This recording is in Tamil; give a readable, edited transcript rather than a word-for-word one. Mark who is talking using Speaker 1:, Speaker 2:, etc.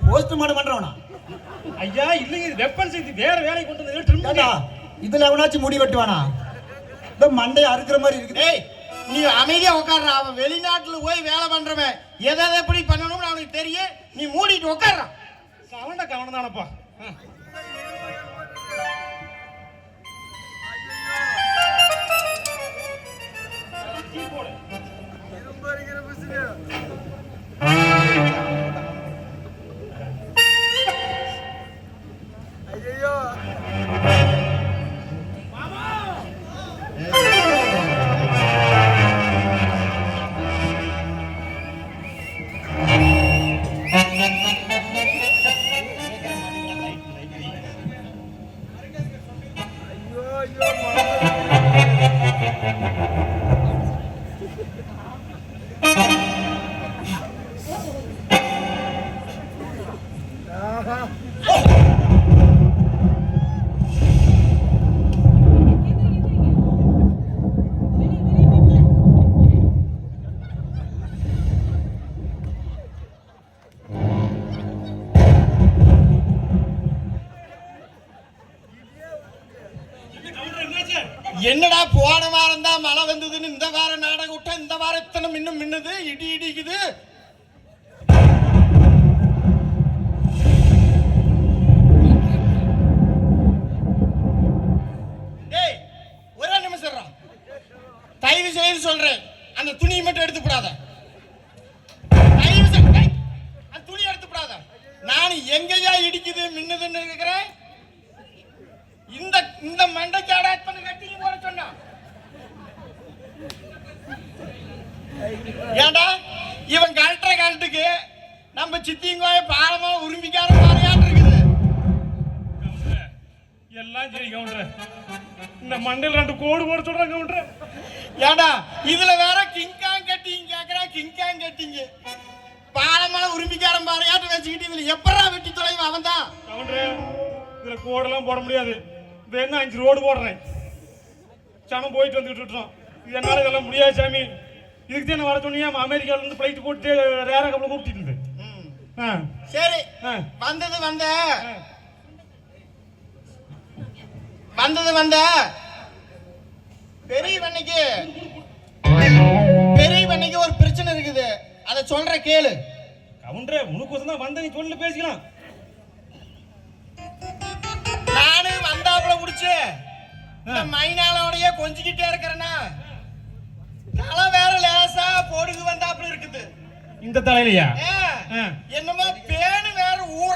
Speaker 1: போஸ்ட் மார்ட்டம் பண்றவனா?
Speaker 2: ஐயா இல்லைங்க, இது வெப்பன்ஸ், இது வேற வேலை கொண்டு வந்து ட்ரிம்.
Speaker 1: இதுல எவனாச்சும் முடி வெட்டுவானா? இந்த மண்டையை அறுக்கிற மாதிரி இருக்குது.
Speaker 3: ஏய், நீ அமைதியா உட்கார்ற. அவன் வெளிநாட்டுல போய் வேலை பண்றவன், எதை எப்படி பண்ணணும்னு அவனுக்கு தெரியும். நீ மூடிட்டு உட்கார்றான்.
Speaker 2: கவனம் தானப்பா.
Speaker 3: என்னடா போன வாரம் தான் மழை வந்ததுன்னு இந்த வாரம் நாடகம் விட்டா இந்த வாரம் இத்தனை மின்னும் மின்னுது, இடி இடிக்குது. டேய், ஒரே நிமிஷம் தயவு செய்து சொல்றேன், அந்த துணியை மட்டும் எடுத்து போடாத. தயவு செய்து அந்த துணி எடுத்து போடாத. நான் எங்கயா இடிக்குது மின்னுதுன்னு இருக்கிறேன். இந்த மண்டைக்காடா பண்ணி கட்டிங்க போட சொன்னா ஏண்டா இவன் கழட்டுற கழட்டுக்கு நம்ம சித்திங்கோய பாலமா உரிமைக்கார மாதிரியாட்டு இருக்குது.
Speaker 2: எல்லாம் சரி கவுண்டர், இந்த மண்டையில் 2 கோடு போட சொல்றாங்க கவுண்டர்.
Speaker 3: ஏண்டா இதுல வேற கிங்காங் கட்டிங்க கேக்குறா. கிங்காங் கட்டிங்க பாலமான உரிமைக்காரன் பாறையாட்டு வச்சுக்கிட்டு இதுல எப்படா வெட்டி தொலைவா அவன் தான்
Speaker 2: கவுண்டர். இதுல கோடெல்லாம் போட முடியாது. வேணா 5 ரோடு போடுறேன். சனம் போயிட்டு வந்துட்டு இருக்கோம். என்னால இதெல்லாம் முடியாது சாமி. இதுக்கு தான் வர சொன்னீங்க. அமெரிக்கால இருந்து பிளைட் போட்டு ரேர கப்பல கூப்பிட்டு இருந்தேன்.
Speaker 3: சரி, வந்தது பெரிய பண்ணைக்கு ஒரு பிரச்சனை இருக்குது. அதை சொல்ற கேளு.
Speaker 2: கவுண்டரே, உனக்கு தான் வந்த, நீ சொல்லு பேசிக்கலாம்.
Speaker 3: நானு வந்தாப்புல முடிச்சு மைனாலோடைய கொஞ்சிக்கிட்டே இருக்கிறேன்னா தலை வேற லேசா பொடுகு வந்தாப்புல இருக்குது.
Speaker 2: இந்த தலையிலையா?
Speaker 3: என்னமோ